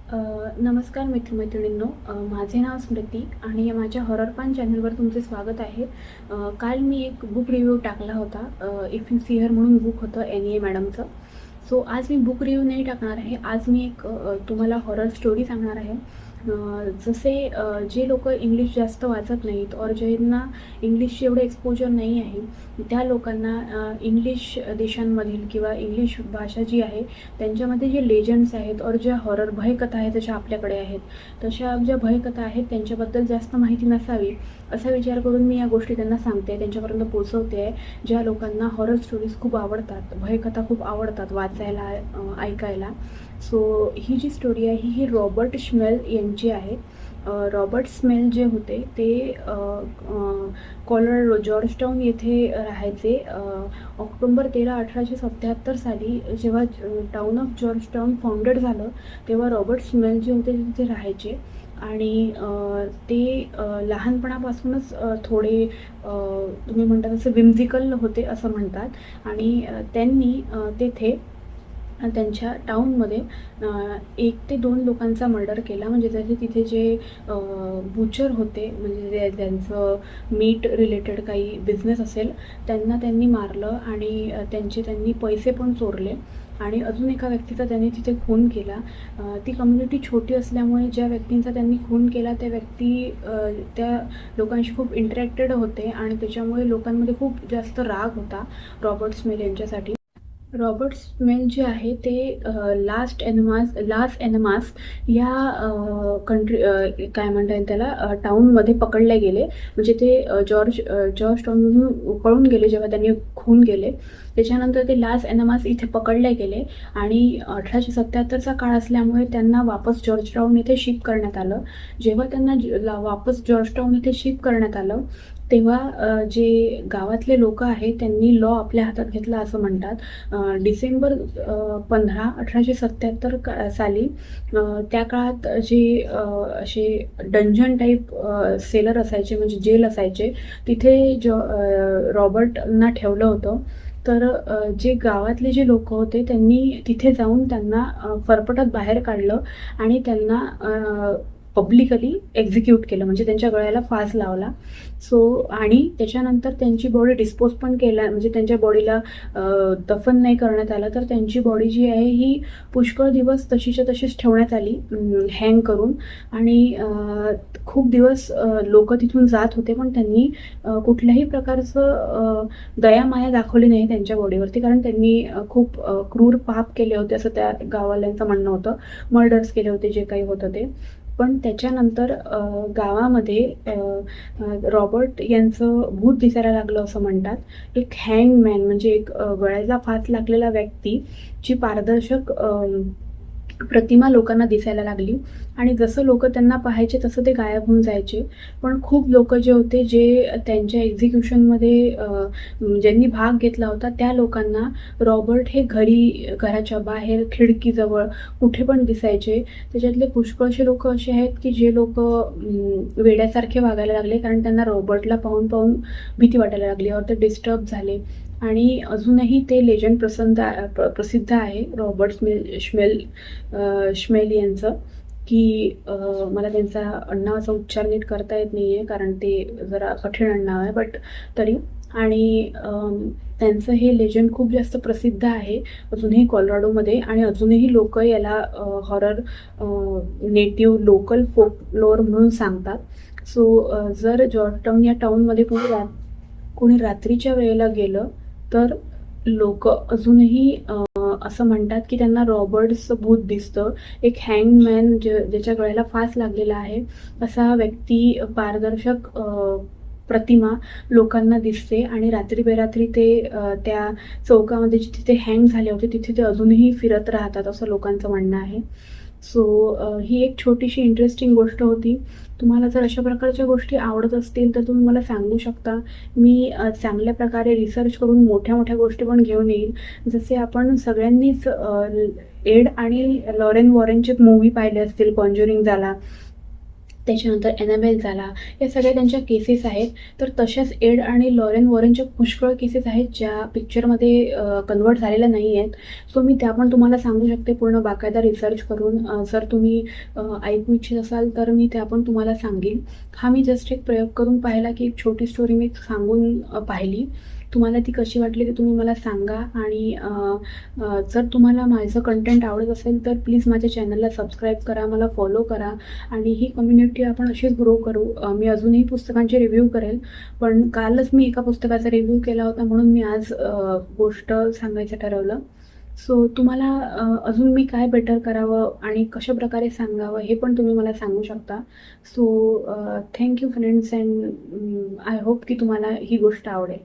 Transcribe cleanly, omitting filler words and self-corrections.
नमस्कार मित्रमैत्रिणींनो, माझे नाव स्मृती आणि माझ्या हॉरर पान चॅनलवर तुमचे स्वागत आहे. काल मी एक बुक रिव्ह्यू टाकला होता. इफ यू सी हर म्हणून बुक होतं NEA मॅडमचं. सो आज मी बुक रिव्ह्यू नाही टाकणार आहे. आज मी एक तुम्हाला हॉरर स्टोरी सांगणार आहे. जसे जे लोक इंग्लिश जास्त वाचत नाहीत और ज्यांना इंग्लिशची एवढं एक्सपोजर नाही आहे, त्या लोकांना इंग्लिश देशांमधील किंवा इंग्लिश भाषा जी आहे त्यांच्यामध्ये जे लेजंड्स आहेत और ज्या हॉरर भयकथा आहेत तशा आपल्याकडे आहेत, तशा ज्या भयकथा आहेत त्यांच्याबद्दल जास्त माहिती नसावी असा विचार करून मी या गोष्टी त्यांना सांगते, त्यांच्यापर्यंत पोचवते आहे. ज्या लोकांना हॉरर स्टोरीज खूप आवडतात, भयकथा खूप आवडतात वाचायला, ऐकायला. सो ही जी स्टोरी आहे ही रॉबर्ट श्मेल यांची आहे. रॉबर्ट स्मेल जे होते ते कॉलोराडो जॉर्जटाउन येथे राहायचे. ऑक्टोबर 13, 1877 साली जेव्हा टाउन ऑफ जॉर्जटाउन फाउंडेड झालं तेव्हा रॉबर्ट स्मेल जे होते तिथे राहायचे. आणि ते लहानपणापासूनच थोडे तुम्ही म्हणता तसं विम्झिकल होते असं म्हणतात. आणि त्यांनी तेथे त्यांच्या टाऊनमध्ये 1 ते 2 लोकांचा मर्डर केला. म्हणजे त्याचे तिथे जे बुचर होते, म्हणजे त्यांचं मीट रिलेटेड काही बिझनेस असेल, त्यांना त्यांनी मारलं आणि त्यांनी पैसे पण चोरले. आणि अजून एका व्यक्तीचा त्यांनी तिथे खून केला. ती कम्युनिटी छोटी असल्यामुळे ज्या व्यक्तींचा त्यांनी खून केला त्या व्यक्ती त्या लोकांशी खूप इंटरॅक्टेड होते आणि त्याच्यामुळे लोकांमध्ये खूप जास्त राग होता रॉबर्ट स्मेल यांच्यासाठी. रॉबर्ट स्मेल जे आहे ते लास एनमास या काय म्हणता येईल त्याला टाऊनमध्ये पकडले गेले. म्हणजे ते जॉर्ज टाऊनमधून पळून गेले जेव्हा त्यांनी खून केले. त्याच्यानंतर ते लास एनमास इथे पकडले गेले आणि 1877चा काळ असल्यामुळे त्यांना वापस जॉर्ज टाऊन इथे शिफ्ट करण्यात आलं. जेव्हा त्यांना वापस जॉर्ज टाऊन इथे शिफ्ट करण्यात आलं तेव्हा जे गावातले लोक आहेत त्यांनी लॉ आपल्या हातात घेतला असं म्हणतात. डिसेंबर 15, 1877 साली त्या काळात जे असे डंजन टाईप सेलर असायचे, म्हणजे जेल असायचे, तिथे रॉबर्टना ठेवलं होतं. तर जे गावातले जे लोक होते त्यांनी तिथे जाऊन त्यांना फरफटत बाहेर काढलं आणि त्यांना पब्लिकली एक्झिक्यूट केलं, म्हणजे त्यांच्या गळ्याला फास लावला. सो आणि त्याच्यानंतर त्यांची बॉडी डिस्पोज पण केला, म्हणजे त्यांच्या बॉडीला दफन नाही करण्यात आलं, तर त्यांची बॉडी जी आहे ही पुष्कळ दिवस तशीच्या तशीच ठेवण्यात आली हँग करून. आणि खूप दिवस लोक तिथून जात होते पण त्यांनी कुठल्याही प्रकारचं दयामाया दाखवली नाही त्यांच्या बॉडीवरती, कारण त्यांनी खूप क्रूर पाप केले होते असं त्या गावाल्यांचं म्हणणं होतं. मर्डर्स केले होते जे काही होतं ते. पण त्याच्यानंतर गावामध्ये रॉबर्ट यांचं भूत दिसायला लागलं असं म्हणतात. एक हँगमॅन म्हणजे एक गळ्याला फास लागलेला व्यक्ती जी पारदर्शक प्रतिमा लोकांना दिसायला लागली आणि जसं लोक त्यांना पाहायचे तसं ते गायब होऊन जायचे. पण खूप लोक जे होते जे त्यांच्या एक्झिक्युशनमध्ये ज्यांनी भाग घेतला होता त्या लोकांना रॉबर्ट हे घराच्या बाहेर खिडकीजवळ कुठे पण दिसायचे. त्याच्यातले पुष्कळसे लोक असे आहेत की जे लोक वेड्यासारखे वागायला लागले, कारण त्यांना रॉबर्टला पाहून पाहून भीती वाटायला लागली और ते डिस्टर्ब झाले. आणि अजूनही ते लेजंड प्रसिद्ध आहे रॉबर्ट श्मेल यांचं, की मला त्यांचा आडनावाचा उच्चार नीट करता येत नाही आहे कारण ते जरा कठीण आडनाव आहे, बट तरी. आणि त्यांचं हे लेजंड खूप जास्त प्रसिद्ध आहे अजूनही कॉलोराडोमध्ये. आणि अजूनही लोक याला हॉरर नेटिव्ह लोकल फोकलोर म्हणून सांगतात. सो जर जॉर्जटाउन या टाऊनमध्ये कोणी रात्रीच्या वेळेला गेलं तर लोक अजूनही असं म्हणतात की त्यांना रॉबर्टचं भूत दिसतं. एक हँगमॅन ज्याच्या गळ्याला फास लागलेला आहे असा व्यक्ती, पारदर्शक प्रतिमा लोकांना दिसते आणि रात्री बेरात्री ते त्या चौकामध्ये जिथे ते हँग झाले होते तिथे ते अजूनही फिरत राहतात असं लोकांचं म्हणणं आहे. सो ही एक छोटीशी इंटरेस्टिंग गोष्ट होती. तुम्हाला जर अशा प्रकारच्या गोष्टी आवडत असतील तर तुम्ही मला सांगू शकता. मी चांगल्या प्रकारे रिसर्च करून मोठ्या मोठ्या गोष्टी पण घेऊन येईल. जसे आपण सगळ्यांनीच एड आणि लॉरेन वॉरेनचे मूवी पाहिले असतील, कॉन्ज्युरिंग झाला, त्याच्यानंतर ॲनाबेल झाला, या सगळ्या त्यांच्या केसेस आहेत. तर तशाच एड आणि लॉरेन वॉरेनच्या पुष्कळ केसेस आहेत ज्या पिक्चरमध्ये कन्व्हर्ट झालेल्या नाही आहेत. सो मी त्या पण तुम्हाला सांगू शकते पूर्ण बाकायदा रिसर्च करून. जर तुम्ही ऐकू इच्छित असाल तर मी त्या पण तुम्हाला सांगेन. हा मी जस्ट एक प्रयोग करून पाहिला, की एक छोटी स्टोरी मी सांगून पाहिली. तुम्हाला ती कशी वाटली ते तुम्ही मला सांगा. आणि जर तुम्हाला माझं कंटेंट आवडत असेल तर प्लीज माझ्या चॅनलला सबस्क्राईब करा, मला फॉलो करा आणि ही कम्युनिटी आपण अशीच ग्रो करू. मी अजूनही पुस्तकांचे रिव्ह्यू करेल, पण कालच मी एका पुस्तकाचा रिव्ह्यू केला होता म्हणून मी आज गोष्ट सांगायचं ठरवलं. सो तुम्हाला अजून मी काय बेटर करावं आणि कशाप्रकारे सांगावं हे पण तुम्ही मला सांगू शकता. So thank you friends, and I hope की तुम्हाला ही गोष्ट आवडेल.